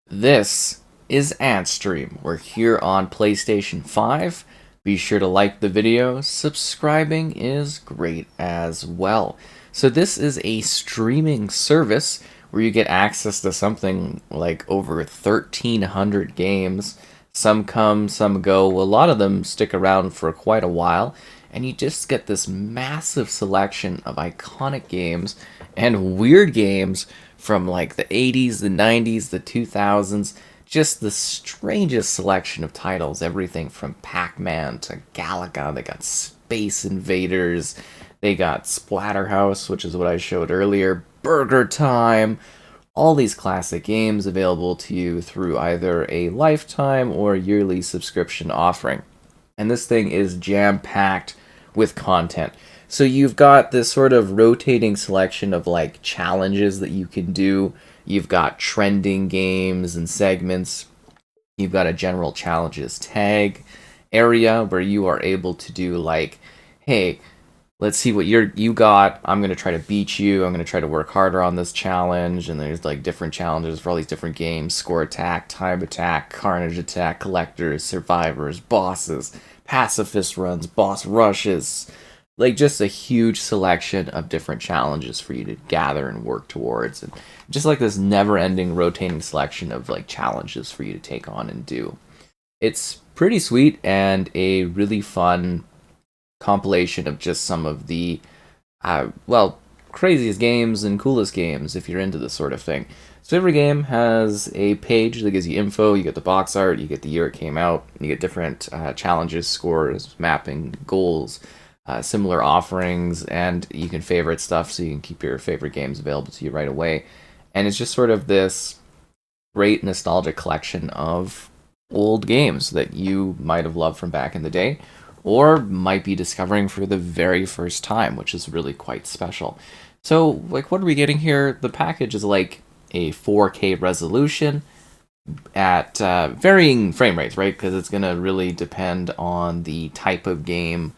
This is Antstream. We're here on PlayStation 5. Be sure to like the video. Subscribing is great as well. So this is a streaming service where you get access to something like over 1,300 games. Some come, some go. A lot of them stick around for quite a while. And you just get this massive selection of iconic games and weird games from like the 80s, the 90s, the 2000s. Just the strangest selection of titles. Everything from Pac-Man to Galaga. They got Space Invaders. They got Splatterhouse, which is what I showed earlier. Burger Time. All these classic games available to you through either a lifetime or yearly subscription offering. And this thing is jam-packed with content. So you've got this sort of rotating selection of like challenges that you can do. You've got trending games and segments. You've got a general challenges tag area where you are able to do like, hey, let's see what you got. I'm going to try to beat you. I'm going to try to work harder on this challenge. And there's like different challenges for all these different games. Score attack, time attack, carnage attack, collectors, survivors, bosses, pacifist runs, boss rushes. Like just a huge selection of different challenges for you to gather and work towards. And just like this never-ending rotating selection of like challenges for you to take on and do. It's pretty sweet and a really fun compilation of just some of the craziest games and coolest games if you're into this sort of thing. So every game has a page that gives you info. You get the box art, you get the year it came out, you get different challenges, scores, mapping, goals, similar offerings, and you can favorite stuff so you can keep your favorite games available to you right away. And it's just sort of this great nostalgic collection of old games that you might have loved from back in the day, or might be discovering for the very first time, which is really quite special. So, like, what are we getting here? The package is like a 4K resolution at varying frame rates, right? Because it's going to really depend on the type of game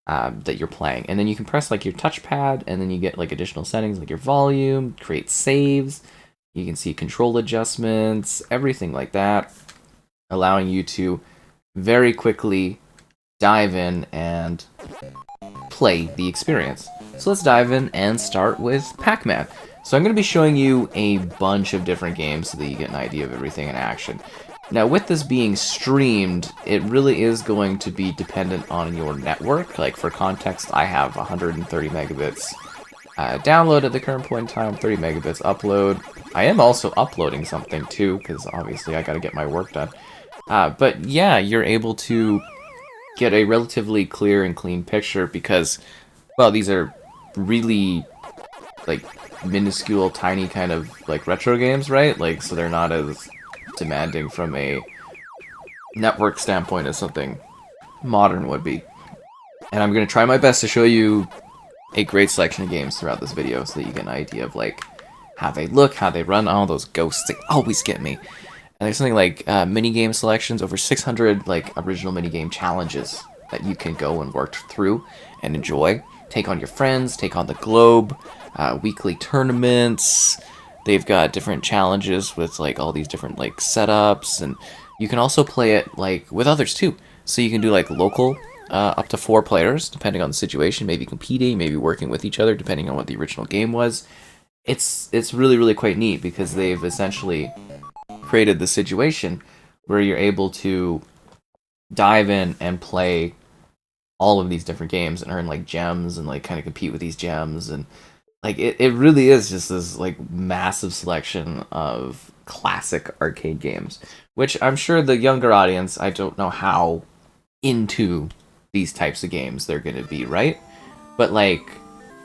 that you're playing. And then you can press like your touchpad, and then you get like additional settings like your volume, create saves. You can see control adjustments, everything like that, allowing you to very quickly dive in and play the experience. So let's dive in and start with Pac-Man. So I'm going to be showing you a bunch of different games so that you get an idea of everything in action. Now, with this being streamed, it really is going to be dependent on your network. Like, for context, I have 130 megabits download at the current point in time, 30 megabits upload. I am also uploading something, too, because obviously I got to get my work done. But yeah, you're able to get a relatively clear and clean picture because, well, these are really, like, minuscule, tiny kind of, like, retro games, right? Like, so they're not as demanding from a network standpoint as something modern would be. And I'm going to try my best to show you a great selection of games throughout this video so that you get an idea of like how they look, how they run. All those ghosts, they always get me. And there's something like mini-game selections, over 600 like original mini-game challenges that you can go and work through and enjoy. Take on your friends, take on the globe, weekly tournaments. They've got different challenges with like all these different like setups, and you can also play it like with others too. So you can do like local, up to 4 players, depending on the situation. Maybe competing, maybe working with each other, depending on what the original game was. It's really really quite neat because they've essentially created the situation where you're able to dive in and play all of these different games and earn like gems and like kind of compete with these gems, and like it really is just this like massive selection of classic arcade games, which I'm sure the younger audience, I don't know how into these types of games they're going to be, right? But like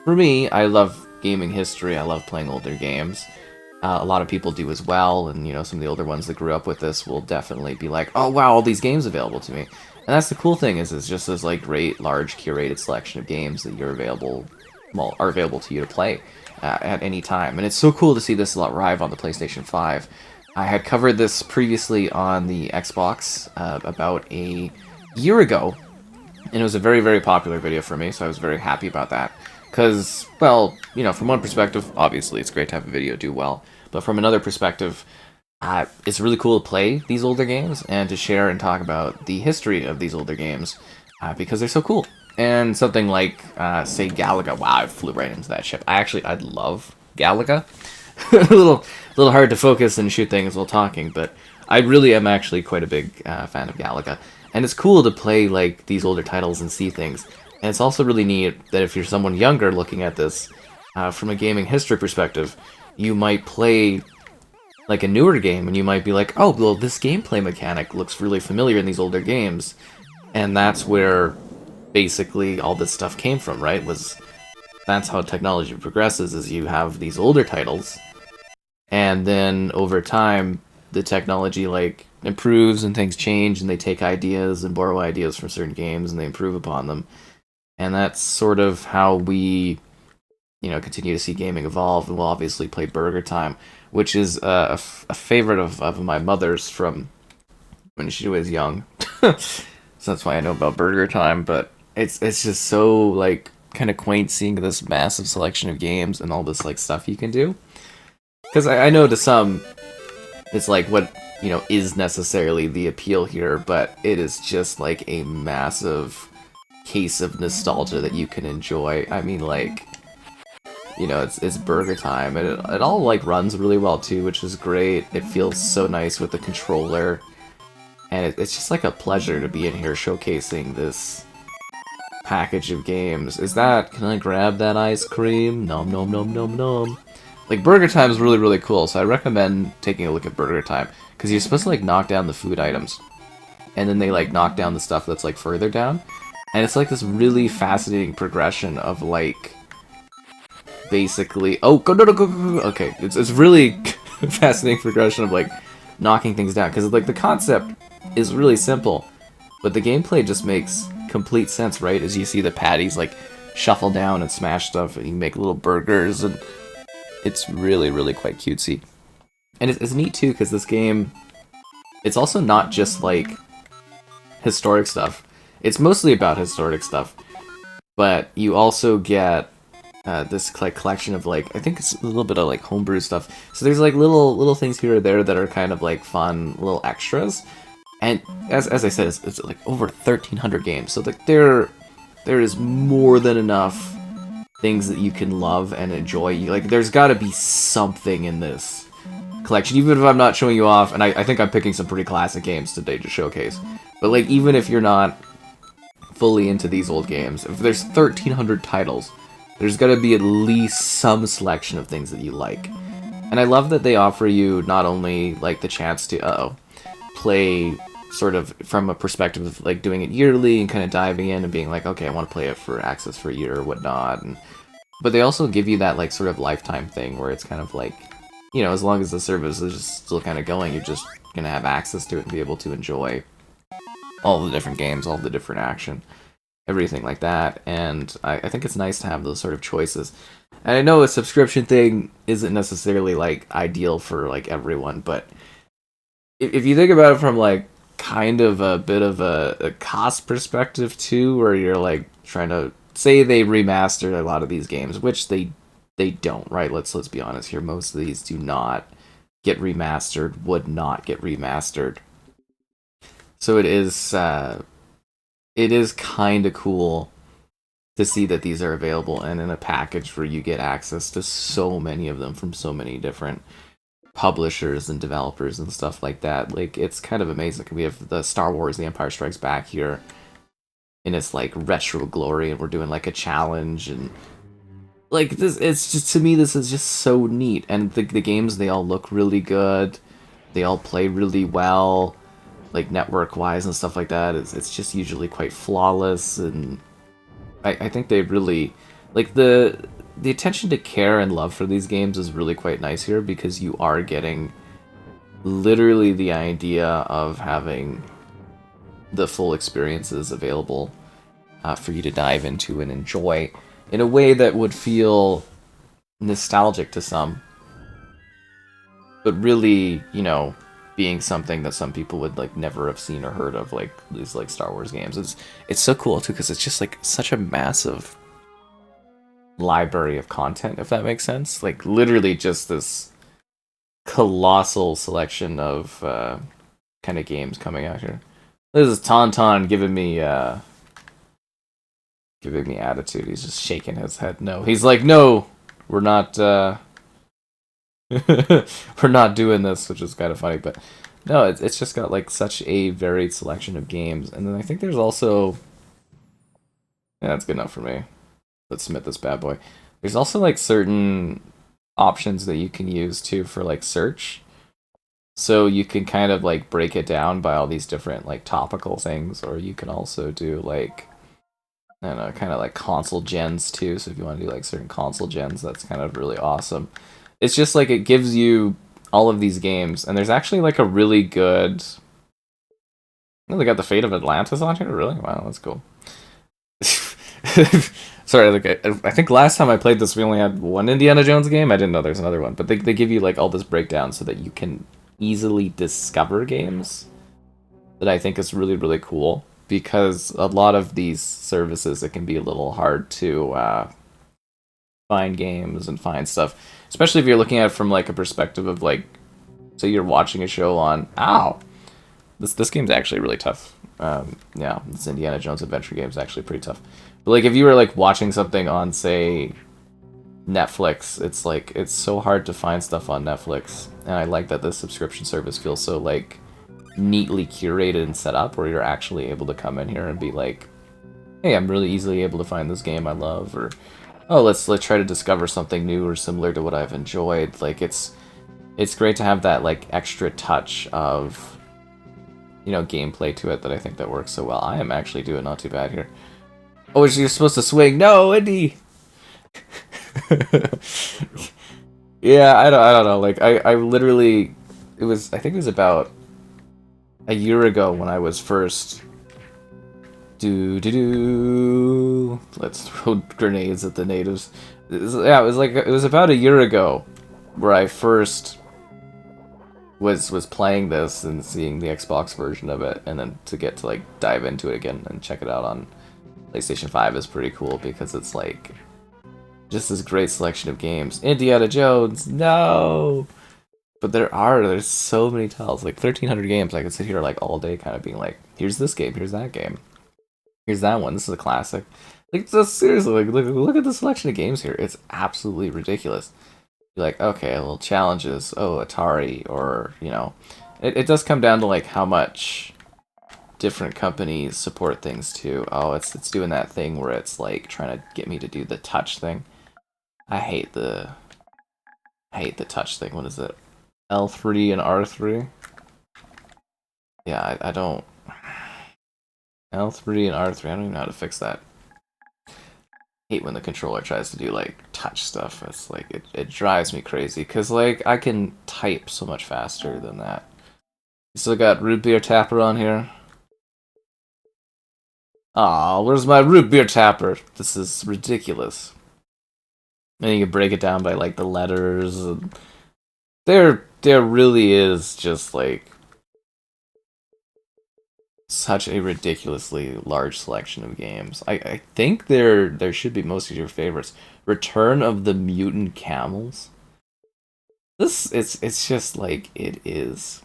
for me, I love gaming history. I love playing older games. A lot of people do as well, and you know, some of the older ones that grew up with this will definitely be like, oh wow, all these games available to me. And that's the cool thing, is it's just this like great large curated selection of games that are available to you to play at any time. And it's so cool to see this arrive on the PlayStation 5. I had covered this previously on the Xbox about a year ago, and it was a very, very popular video for me, so I was very happy about that. Because, well, you know, from one perspective, obviously it's great to have a video do well, but from another perspective, It's really cool to play these older games and to share and talk about the history of these older games because they're so cool. And something like, say, Galaga. Wow, I flew right into that ship. I love Galaga. a little hard to focus and shoot things while talking, but I really am actually quite a big fan of Galaga. And it's cool to play like these older titles and see things. And it's also really neat that if you're someone younger looking at this from a gaming history perspective, you might play like a newer game and you might be like, oh, well, this gameplay mechanic looks really familiar in these older games. And that's where basically all this stuff came from, right? That's how technology progresses, is you have these older titles, and then over time the technology like improves and things change and they take ideas and borrow ideas from certain games and they improve upon them. And that's sort of how we, continue to see gaming evolve. And we'll obviously play Burger Time, which is a favorite of my mother's from when she was young. So that's why I know about Burger Time. But it's just so like kind of quaint seeing this massive selection of games and all this like stuff you can do. Because I know to some, it's like what is necessarily the appeal here, but it is just like a massive case of nostalgia that you can enjoy. I mean, like, it's Burger Time, and it all like runs really well too, which is great. It feels so nice with the controller, and it's just like a pleasure to be in here showcasing this package of games. Can I grab that ice cream? Nom nom nom nom nom. Like, Burger Time is really, really cool, so I recommend taking a look at Burger Time, because you're supposed to like knock down the food items, and then they like knock down the stuff that's like further down, and it's like this really fascinating progression of like basically go. Okay, it's really fascinating progression of like knocking things down, because like the concept is really simple, but the gameplay just makes complete sense, right? As you see the patties like shuffle down and smash stuff, and you make little burgers, and it's really, really quite cutesy. And it's neat too, because this game, it's also not just like historic stuff. It's mostly about historic stuff, but you also get this like collection of like, I think it's a little bit of like homebrew stuff. So there's like little things here or there that are kind of like fun little extras. And as I said, it's like over 1,300 games. So like there is more than enough things that you can love and enjoy. Like, there's got to be something in this collection, even if I'm not showing you off. And I think I'm picking some pretty classic games today to showcase. But like, even if you're not fully into these old games, if there's 1,300 titles, there's got to be at least some selection of things that you like. And I love that they offer you not only like the chance to play sort of from a perspective of like doing it yearly and kind of diving in and being like, okay, I want to play it for access for a year or whatnot, but they also give you that like sort of lifetime thing where it's kind of like, as long as the service is just still kind of going, you're just gonna have access to it and be able to enjoy all the different games, all the different action, everything like that. And I think it's nice to have those sort of choices. And I know a subscription thing isn't necessarily like ideal for like everyone, but if you think about it from like kind of a bit of a cost perspective too, where you're like trying to say they remastered a lot of these games, which they don't, right? Let's be honest here. Most of these do not get remastered, would not get remastered. So it is kind of cool to see that these are available and in a package where you get access to so many of them from so many different publishers and developers and stuff like that. Like, it's kind of amazing. We have the Star Wars The Empire Strikes Back here in its like retro glory, and we're doing like a challenge, and like this, it's just, to me, this is just so neat. And the games, they all look really good, they all play really well, like network wise and stuff like that. It's just usually quite flawless, and I think they really like the attention to care and love for these games is really quite nice here, because you are getting literally the idea of having the full experiences available for you to dive into and enjoy in a way that would feel nostalgic to some, but really, being something that some people would like never have seen or heard of, like these like Star Wars games. It's so cool too, because it's just like such a massive library of content, if that makes sense. Like, literally just this colossal selection of kind of games coming out here. This is Tauntaun giving me attitude. He's just shaking his head. No, he's like, no, we're not. We're not doing this, which is kind of funny. But no, it's just got like such a varied selection of games, and then I think there's also yeah, that's good enough for me. Let's submit this bad boy. There's also like certain options that you can use too for like search. So you can kind of like break it down by all these different like topical things, or you can also do like I don't know, kind of like console gens too. So if you want to do like certain console gens, that's kind of really awesome. It's just like it gives you all of these games, and there's actually like a really good. Oh, they got the Fate of Atlantis on here. Really? Wow, that's cool. Sorry, like I think last time I played this, we only had one Indiana Jones game. I didn't know there's another one, but they give you like all this breakdown so that you can easily discover games. That I think is really really cool because a lot of these services it can be a little hard to find games and find stuff, especially if you're looking at it from like a perspective of like, say you're watching a show on. Ow, this game's actually really tough. Yeah, this Indiana Jones adventure game is actually pretty tough. But like if you were like watching something on say Netflix, it's like it's so hard to find stuff on Netflix, and I like that this subscription service feels so like neatly curated and set up where you're actually able to come in here and be like, hey, I'm really easily able to find this game I love, or oh, let's try to discover something new or similar to what I've enjoyed. Like it's great to have that like extra touch of gameplay to it that I think that works so well. I am actually doing not too bad here. Oh, you're supposed to swing. No, Indy. Yeah, I don't know. Like I literally I think it was about a year ago when I was first let's throw grenades at the natives. It was about a year ago where I first was playing this and seeing the Xbox version of it, and then to get to like dive into it again and check it out on PlayStation 5 is pretty cool because it's like just this great selection of games. Indiana Jones, no! But there's so many titles, like 1,300 games. I could sit here like all day kind of being like, here's this game, here's that game. Here's that one, this is a classic. Like, just seriously, like, look at the selection of games here. It's absolutely ridiculous. You're like, okay, well, challenges, oh, Atari, or, it does come down to like how much different companies support things too. Oh, it's doing that thing where it's like trying to get me to do the touch thing. I hate the touch thing. What is it? L3 and R3? Yeah, I don't... L3 and R3, I don't even know how to fix that. I hate when the controller tries to do, like, touch stuff. It's like, it drives me crazy, because, like, I can type so much faster than that. You still got root beer tapper on here? Aw, where's my root beer tapper? This is ridiculous. And you can break it down by, like, the letters. And there really is just, like, such a ridiculously large selection of games. I think there should be most of your favorites. Return of the Mutant Camels. It's just, like, it is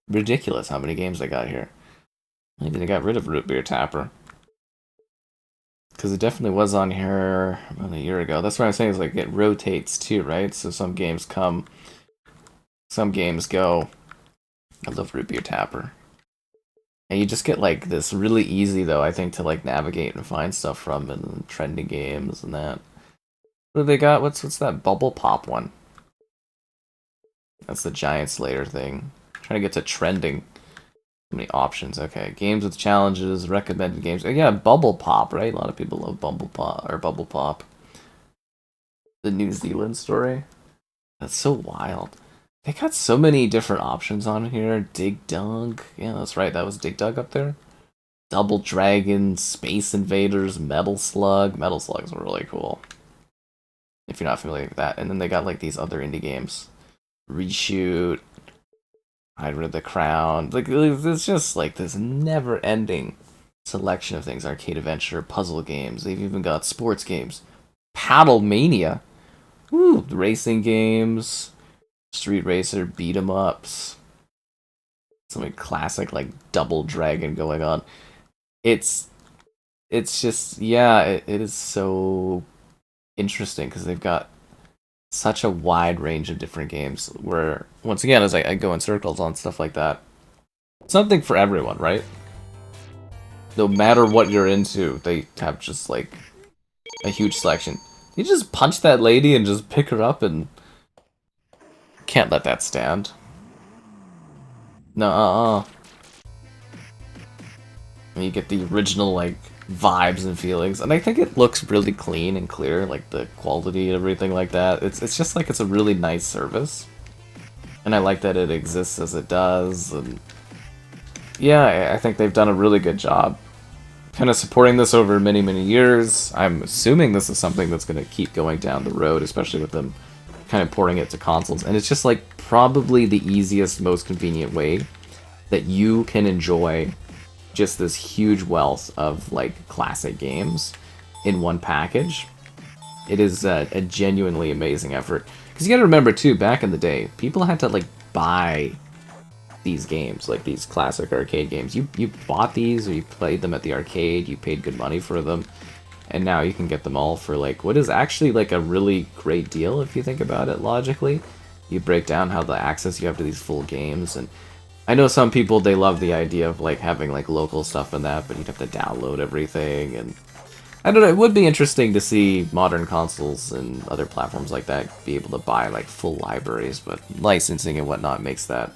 ridiculous how many games I got here. Maybe they got rid of Root Beer Tapper. Because it definitely was on here about a year ago. That's what I'm saying, is like it rotates too, right? So some games come, some games go. I love Root Beer Tapper. And you just get like this really easy though, I think, to like navigate and find stuff from, and trending games and that. What do they got? What's that Bubble Pop one? That's the Giant Slayer thing. Trying to get to trending. Many options. Okay, games with challenges, recommended games. Yeah, Bubble Pop, right? A lot of people love Bubble Pop. The New Zealand story. That's so wild. They got so many different options on here. Dig Dug. Yeah, that's right. That was Dig Dug up there. Double Dragon, Space Invaders, Metal Slug. Metal Slugs were really cool. If you're not familiar with that. And then they got like these other indie games. Reshoot. Hide Rid the Crown. Like, it's just like this never-ending selection of things. Arcade adventure, puzzle games. They've even got sports games. Paddle Mania. Woo! Racing games. Street Racer beat 'em ups. Something classic like Double Dragon going on. It's it's just yeah, it is so interesting because they've got such a wide range of different games where once again as I go in circles on stuff like that, something for everyone, right? No matter what you're into, they have just like a huge selection. You just punch that lady and just pick her up and can't let that stand. No, And you get the original like vibes and feelings, and I think it looks really clean and clear, like the quality and everything like that. It's just like it's a really nice service, and I like that it exists as it does. And yeah, I think they've done a really good job, kind of supporting this over many years. I'm assuming this is something that's going to keep going down the road, especially with them kind of porting it to consoles. And it's just like probably the easiest, most convenient way that you can enjoy just this huge wealth of like classic games in one package. It is a genuinely amazing effort. Because you gotta remember too, back in the day, people had to like buy these games, like these classic arcade games. You bought these or you played them at the arcade, you paid good money for them, and now you can get them all for like what is actually like a really great deal if you think about it logically. You break down how the access you have to these full games, and I know some people, they love the idea of like having like local stuff in that, but you'd have to download everything, and I don't know, it would be interesting to see modern consoles and other platforms like that be able to buy like full libraries, but licensing and whatnot makes that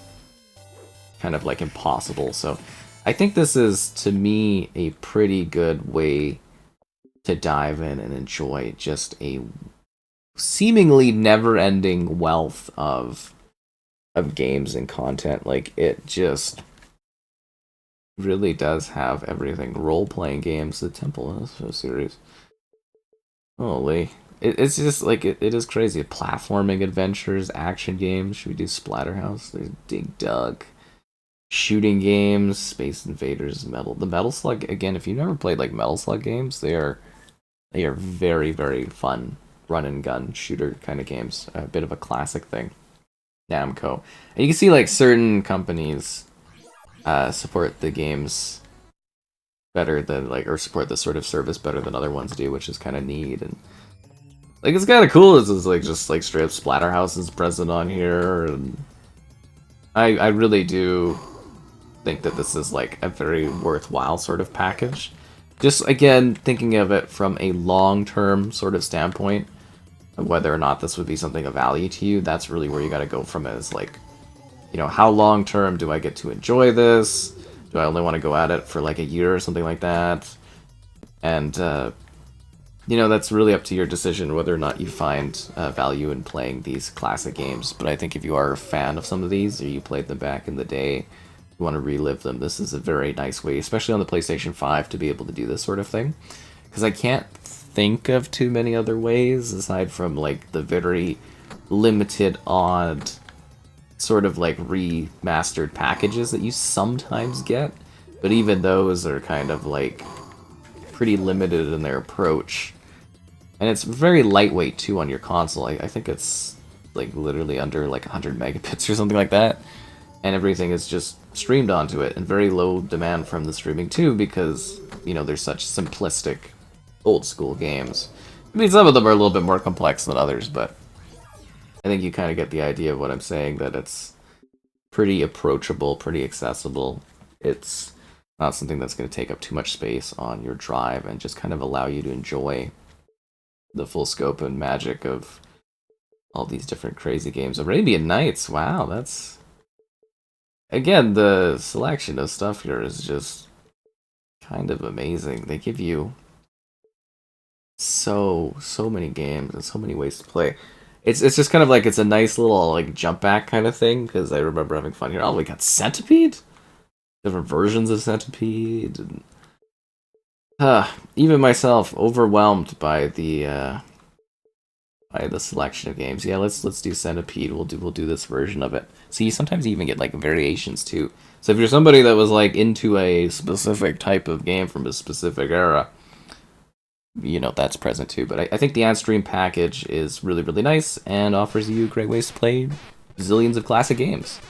kind of like impossible. So I think this is, to me, a pretty good way to dive in and enjoy just a seemingly never-ending wealth of games and content. Like, it just really does have everything. Role-playing games, the Temple series. Holy. It's just, like, it is crazy. Platforming adventures, action games. Should we do Splatterhouse? There's Dig Dug. Shooting games, Space Invaders, the Metal Slug. Again, if you've never played, like, Metal Slug games, they are very fun run and gun shooter kind of games. A bit of a classic thing. Namco. And you can see like certain companies support the games better than like, or support this sort of service better than other ones do, which is kind of neat. And like it's kind of cool. It's like just like straight up Splatterhouse is present on here, and I really do think that this is like a very worthwhile sort of package. Just again thinking of it from a long-term sort of standpoint, whether or not this would be something of value to you, that's really where you got to go from, is like, you know, how long term do I get to enjoy this? Do I only want to go at it for like a year or something like that? And, you know, that's really up to your decision whether or not you find value in playing these classic games. But I think if you are a fan of some of these, or you played them back in the day, you want to relive them, this is a very nice way, especially on the PlayStation 5, to be able to do this sort of thing. Because I can't think of too many other ways aside from like the very limited odd sort of like remastered packages that you sometimes get, but even those are kind of like pretty limited in their approach, and it's very lightweight too on your console. I think it's like literally under like 100 megabits or something like that, and everything is just streamed onto it, and very low demand from the streaming too, because you know there's such simplistic old school games. I mean, some of them are a little bit more complex than others, but I think you kind of get the idea of what I'm saying, that it's pretty approachable, pretty accessible. It's not something that's going to take up too much space on your drive, and just kind of allow you to enjoy the full scope and magic of all these different crazy games. Arabian Nights, wow, that's... Again, the selection of stuff here is just kind of amazing. They give you so many games and so many ways to play. It's just kind of like, it's a nice little like jump back kind of thing, because I remember having fun here. Oh, we got Centipede, different versions of Centipede, and even myself overwhelmed by the selection of games. Yeah, let's do Centipede. We'll do this version of it. See, sometimes you even get like variations too. So if you're somebody that was like into a specific type of game from a specific era, you know, that's present too. But I think the Antstream package is really nice and offers you great ways to play zillions of classic games.